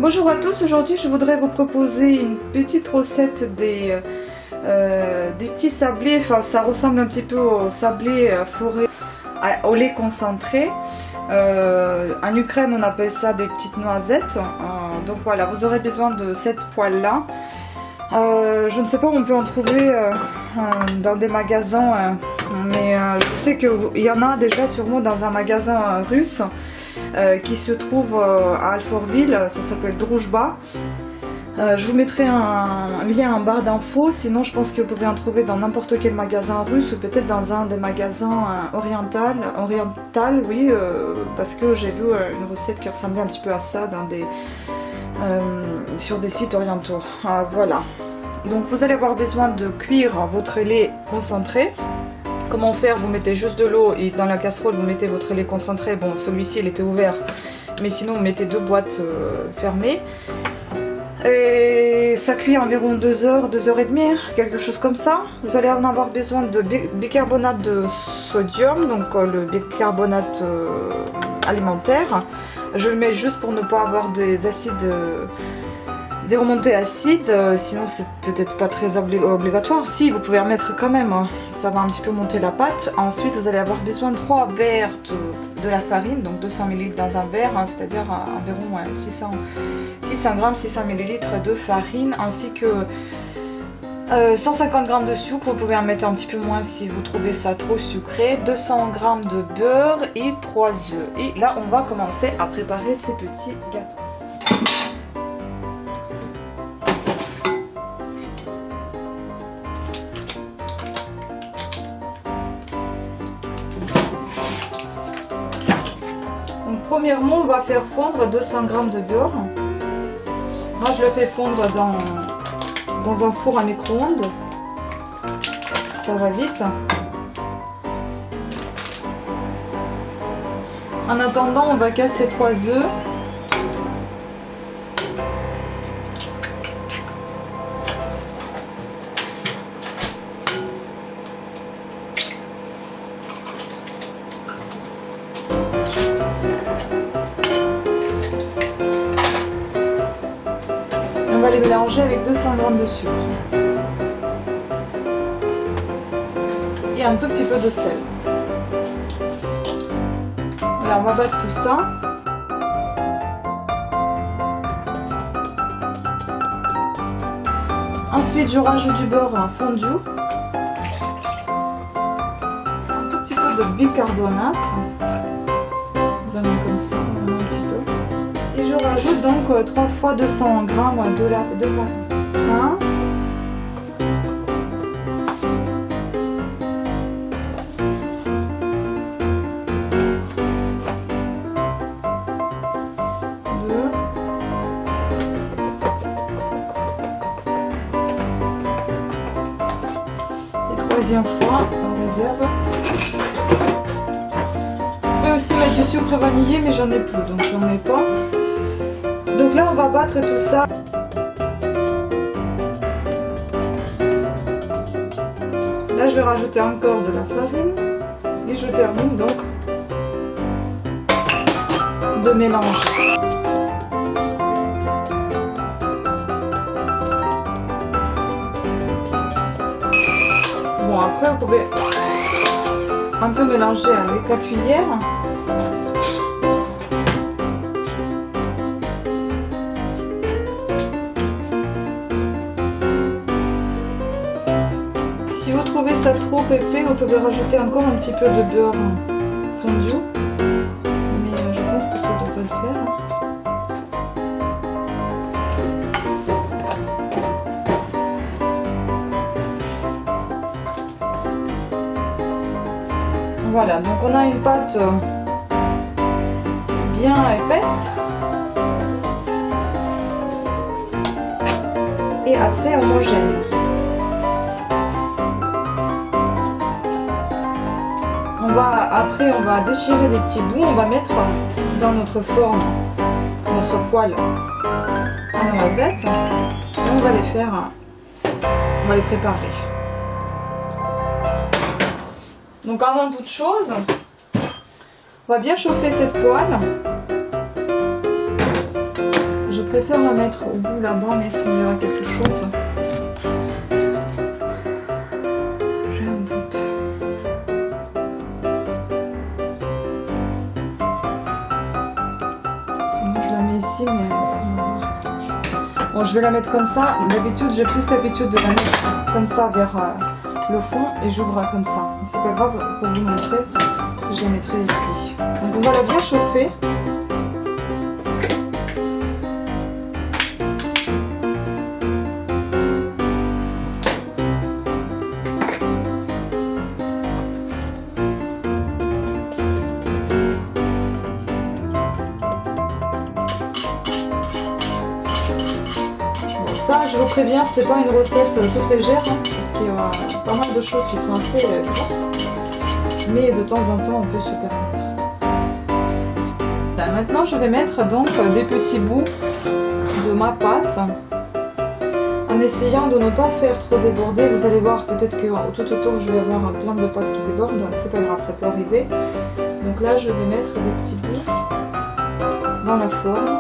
Bonjour à tous, aujourd'hui je voudrais vous proposer une petite recette des petits sablés, enfin ça ressemble un petit peu au sablé forêt au lait concentré. En Ukraine on appelle ça des petites noisettes, donc voilà, vous aurez besoin de cette poêle là. Je ne sais pas où on peut en trouver dans des magasins, mais je sais qu'il y en a déjà sûrement dans un magasin russe qui se trouve à Alfortville, ça s'appelle Drujba. Je vous mettrai un lien en barre d'infos, sinon je pense que vous pouvez en trouver dans n'importe quel magasin russe ou peut-être dans un des magasins oriental, oui, parce que j'ai vu une recette qui ressemblait un petit peu à ça dans sur des sites orientaux. Voilà. Donc vous allez avoir besoin de cuire votre lait concentré. Comment faire? Vous mettez juste de l'eau et dans la casserole vous mettez votre lait concentré. Bon, celui-ci il était ouvert, mais sinon vous mettez deux boîtes fermées. Et ça cuit environ 2 heures, 2 heures et demie, quelque chose comme ça. Vous allez en avoir besoin de bicarbonate de sodium, donc le bicarbonate alimentaire. Je le mets juste pour ne pas avoir des acides, des remontées acides, sinon c'est peut-être pas très obligatoire. Si, vous pouvez en mettre quand même, hein. Ça va un petit peu monter la pâte. Ensuite vous allez avoir besoin de 3 verres de la farine, donc 200 ml dans un verre, hein, c'est-à-dire environ 600 g, 600 ml de farine, ainsi que 150 g de sucre. Vous pouvez en mettre un petit peu moins si vous trouvez ça trop sucré, 200 g de beurre et 3 œufs. Et là on va commencer à préparer ces petits gâteaux. Donc premièrement on va faire fondre 200 g de beurre. Moi je le fais fondre dans un four à micro-ondes, ça va vite. En attendant, on va casser 3 œufs. On va les mélanger avec 200 g de sucre et un tout petit peu de sel. Voilà, on va battre tout ça. Ensuite, je rajoute du beurre fondu, un tout petit peu de bicarbonate, vraiment comme ça, vraiment un petit peu. Et je rajoute donc 3 fois 200 g de farine. 2. Et troisième fois, on réserve. Vous pouvez aussi mettre du sucre vanillé, mais j'en ai plus, donc j'en mets pas. Donc là on va battre tout ça. Là je vais rajouter encore de la farine et je termine donc de mélanger. Bon, après vous pouvez un peu mélanger avec la cuillère. Si vous trouvez ça trop épais, vous pouvez rajouter encore un petit peu de beurre fondu, mais je pense que ça devrait le faire. Voilà, donc on a une pâte bien épaisse et assez homogène. Après on va déchirer des petits bouts, on va mettre dans notre forme, notre poêle à noisettes et on va les préparer. Donc avant toute chose, on va bien chauffer cette poêle. Je je préfère la mettre au bout là-bas, mais est-ce qu'on verra quelque chose? J'ai un doute. Sinon je la mets ici, mais est-ce qu'on va voir? Bon, je vais la mettre comme ça. D'habitude, j'ai plus l'habitude de la mettre comme ça vers le fond et j'ouvre comme ça. Mais c'est pas grave, pour vous montrer, je la mettrai ici. Donc on va la bien chauffer. Ça, je vous préviens, c'est pas une recette toute légère, hein, parce qu'il y a pas mal de choses qui sont assez grasses, mais de temps en temps on peut se permettre. Là, maintenant je vais mettre donc des petits bouts de ma pâte, en essayant de ne pas faire trop déborder. Vous allez voir, peut-être que tout autour je vais avoir plein de pâte qui déborde, c'est pas grave, ça peut arriver. Donc là je vais mettre des petits bouts dans la forme.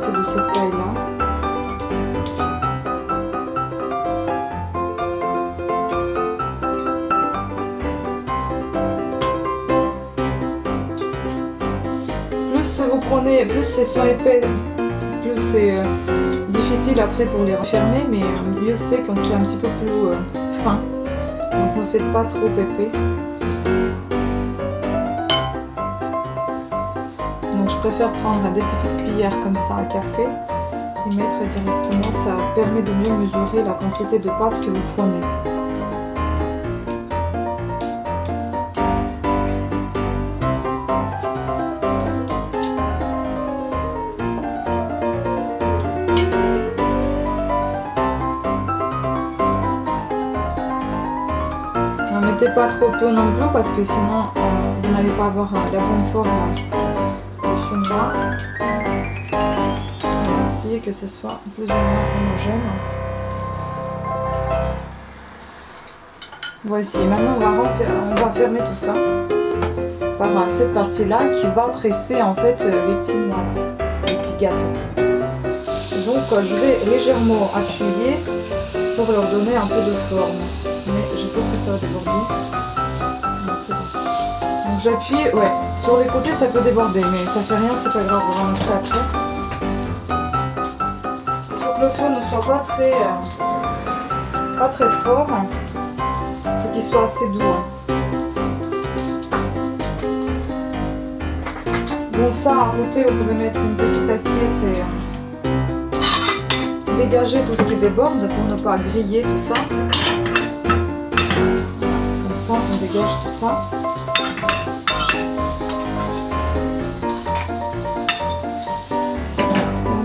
De cette taille là. Plus vous prenez, plus ils sont épais, plus c'est difficile après pour les refermer, mais mieux c'est quand c'est un petit peu plus fin. Donc ne faites pas trop épais. Donc je préfère prendre des petites cuillères comme ça à café et mettre directement, ça permet de mieux mesurer la quantité de pâte que vous prenez. N'en mettez pas trop peu non plus parce que sinon vous n'allez pas avoir la bonne forme. Moi. On va essayer que ce soit plus ou moins homogène. Voici, maintenant on va fermer tout ça par cette partie là qui va presser en fait les petits moellons, les petits gâteaux. Donc je vais légèrement appuyer pour leur donner un peu de forme, mais j'ai peur que ça va déborder. Donc j'appuie, ouais, sur les côtés ça peut déborder, mais ça fait rien, c'est pas grave, on va ramasser après. Il faut que le feu ne soit pas très fort, il faut qu'il soit assez doux. Bon, ça à côté, vous pouvez mettre une petite assiette et dégager tout ce qui déborde pour ne pas griller tout ça. Comme ça, on dégage tout ça.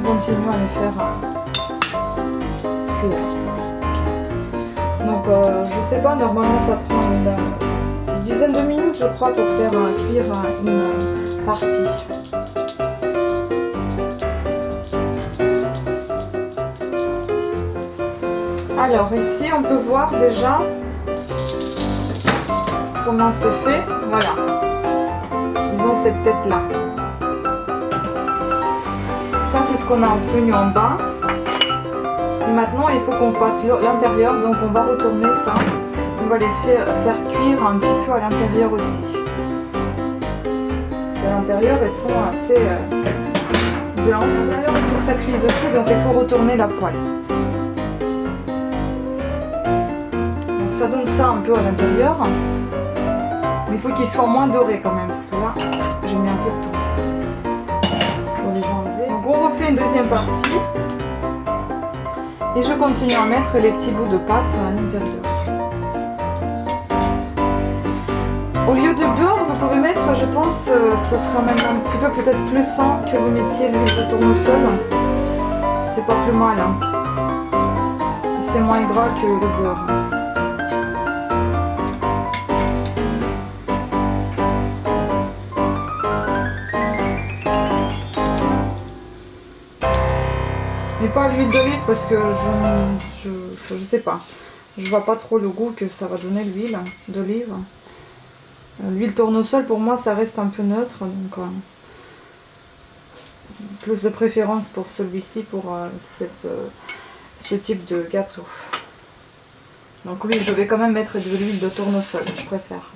Continuons à les faire cuire. Donc je sais pas, normalement ça prend une dizaine de minutes je crois pour faire cuire une partie. Alors ici on peut voir déjà comment c'est fait. Voilà, ils ont cette tête là. Ça c'est ce qu'on a obtenu en bas et maintenant il faut qu'on fasse l'intérieur, donc on va retourner ça, on va les faire cuire un petit peu à l'intérieur aussi parce qu'à l'intérieur elles sont assez blancs. À l'intérieur il faut que ça cuise aussi, donc il faut retourner la poêle, donc ça donne ça un peu à l'intérieur, mais il faut qu'ils soient moins dorés quand même parce que là j'ai mis un peu de temps pour les enlever. Donc on refait une deuxième partie et je continue à mettre les petits bouts de pâte à l'intérieur. Au lieu de beurre, vous pouvez mettre, je pense, ça sera même un petit peu peut-être plus sain que vous mettiez l'huile de tournesol. C'est pas plus mal, hein. C'est moins gras que le beurre. Mais pas l'huile d'olive parce que je sais pas. Je vois pas trop le goût que ça va donner l'huile d'olive. L'huile tournesol pour moi ça reste un peu neutre, donc plus de préférence pour celui-ci, pour ce type de gâteau. Donc oui, je vais quand même mettre de l'huile de tournesol, je préfère.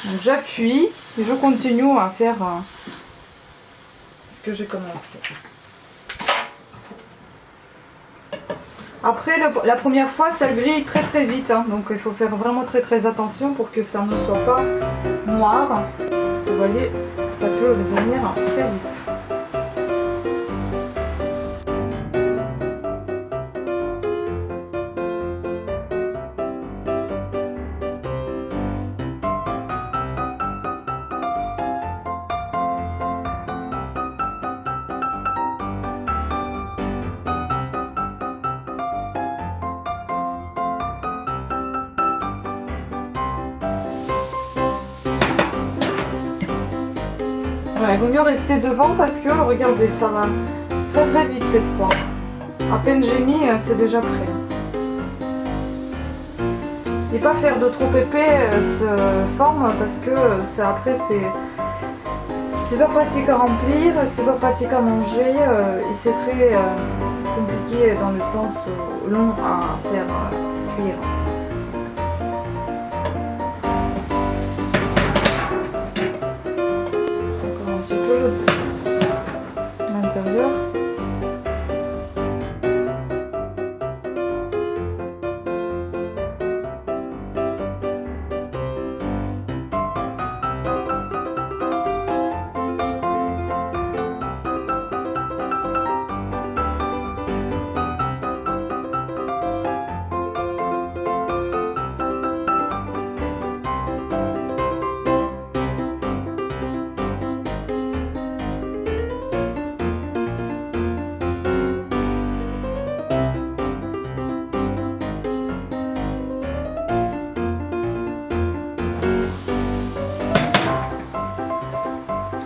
Donc j'appuie et je continue à faire ce que j'ai commencé. Après, la première fois, ça grille très très vite, hein, donc il faut faire vraiment très attention pour que ça ne soit pas noir. Parce que vous voyez, ça peut devenir très vite. Voilà, il vaut mieux rester devant parce que, regardez, ça va très vite cette fois. À peine j'ai mis, c'est déjà prêt. Et pas faire de trop épais forme parce que ça après c'est pas pratique à remplir, c'est pas pratique à manger et c'est très compliqué dans le sens long à faire cuire. Un petit peu l'intérieur.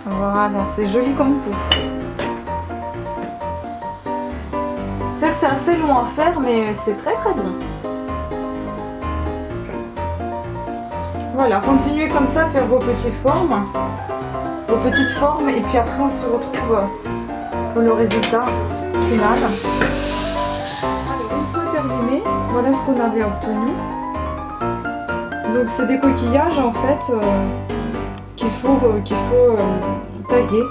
Voilà, c'est joli comme tout. C'est que c'est assez long à faire, mais c'est très bien. Voilà, continuez comme ça à faire vos petites formes. Et puis après on se retrouve pour le résultat final. Allez, une fois terminé, voilà ce qu'on avait obtenu. Donc c'est des coquillages en fait qu'il faut tailler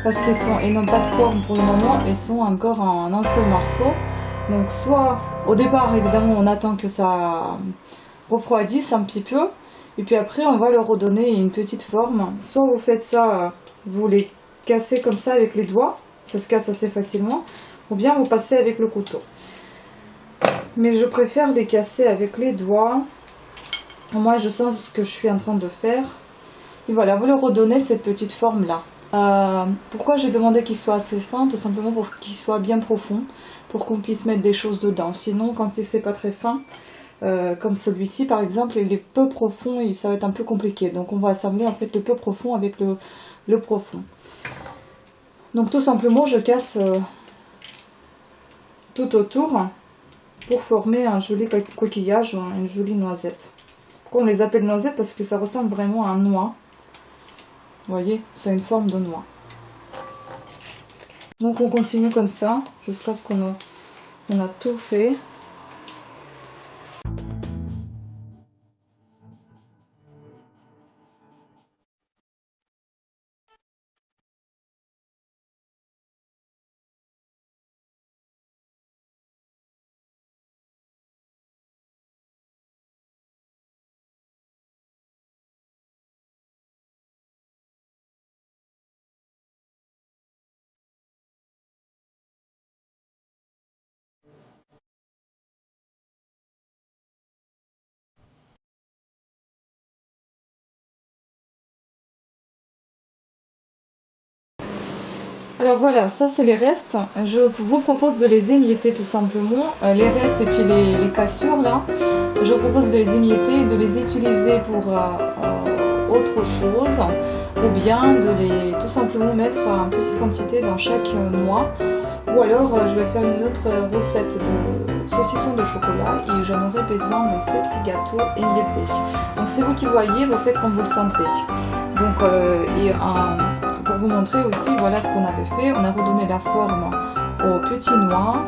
parce qu'ils n'ont pas de forme pour le moment, ils sont encore en un seul morceau. Donc soit au départ évidemment on attend que ça refroidisse un petit peu et puis après on va leur redonner une petite forme. Soit vous faites ça, vous les cassez comme ça avec les doigts, ça se casse assez facilement, ou bien vous passez avec le couteau. Mais je préfère les casser avec les doigts. Moi je sens ce que je suis en train de faire. Et voilà, vous leur redonnez cette petite forme là. Pourquoi j'ai demandé qu'il soit assez fin? Tout simplement pour qu'il soit bien profond, pour qu'on puisse mettre des choses dedans. Sinon quand c'est pas très fin, comme celui-ci par exemple, il est peu profond et ça va être un peu compliqué. Donc on va assembler en fait le peu profond avec le profond. Donc tout simplement je casse tout autour pour former un joli coquillage, une jolie noisette. Pourquoi on les appelle noisettes? Parce que ça ressemble vraiment à un noix. Vous voyez, c'est une forme de noix. Donc on continue comme ça jusqu'à ce qu'on a tout fait. Alors voilà, ça c'est les restes. Je vous propose de les émietter tout simplement. Les restes et puis les cassures là, je vous propose de les émietter et de les utiliser pour autre chose. Ou bien de tout simplement mettre en petite quantité dans chaque noix. Ou alors je vais faire une autre recette de saucisson de chocolat et j'en aurai besoin de ces petits gâteaux émiettés. Donc c'est vous qui voyez, vous faites comme vous le sentez. Donc pour vous montrer aussi, voilà ce qu'on avait fait. On a redonné la forme aux petits noix,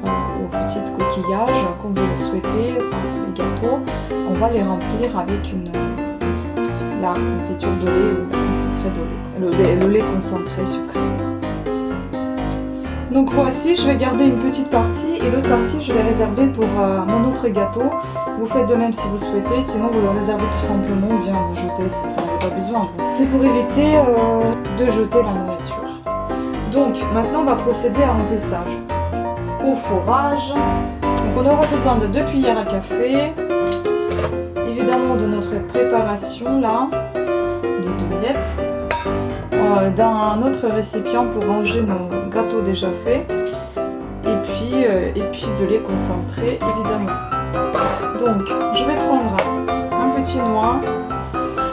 aux petites coquillages, comme vous le souhaitez, enfin les gâteaux. On va les remplir avec la confiture de lait ou la concentrée de lait, le lait concentré sucré. Donc voici, je vais garder une petite partie et l'autre partie je vais réserver pour mon autre gâteau. Vous faites de même si vous souhaitez, sinon vous le réservez tout simplement ou bien vous jetez si vous n'en avez pas besoin. C'est pour éviter de jeter la nourriture. Donc maintenant on va procéder à remplissage. Au fourrage, donc on aura besoin de 2 cuillères à café, évidemment de notre préparation là, de 2 miettes. D'un autre récipient pour ranger nos gâteaux déjà faits et puis de lait concentré évidemment. Donc je vais prendre un petit noix,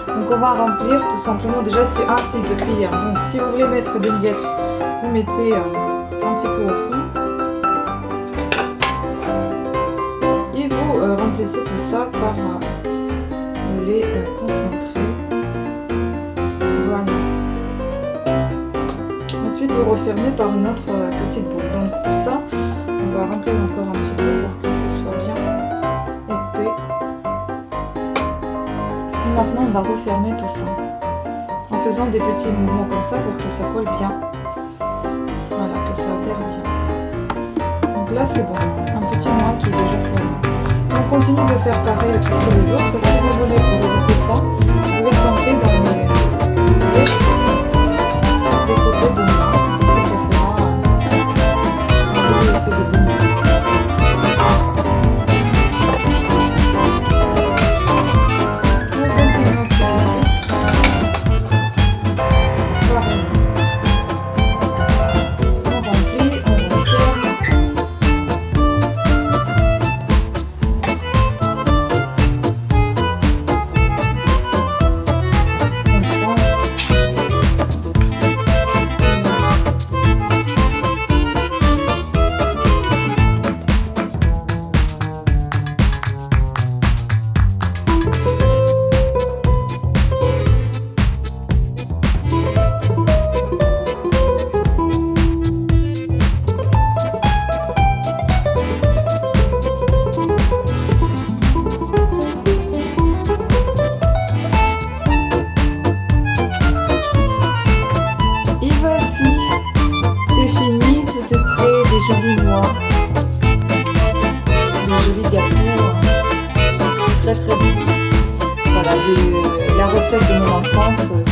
donc on va remplir tout simplement, déjà c'est 2 cuillères, donc si vous voulez mettre des miettes vous mettez un petit peu au fond et vous remplissez tout ça par le lait concentré. Ensuite, vous refermez par une autre petite boule. Donc pour ça, on va remplir encore un petit peu pour que ce soit bien épais. Et maintenant, on va refermer tout ça en faisant des petits mouvements comme ça pour que ça colle bien. Voilà, que ça adhère bien. Donc là, c'est bon. Un petit noix qui est déjà formé. On continue de faire pareil pour tous les autres. Si vous voulez pour éviter ça, vous pouvez planter dans les côtés de moi. Jolis noix, des jolis gâteaux, très très beaux. Voilà, la recette de mon enfance.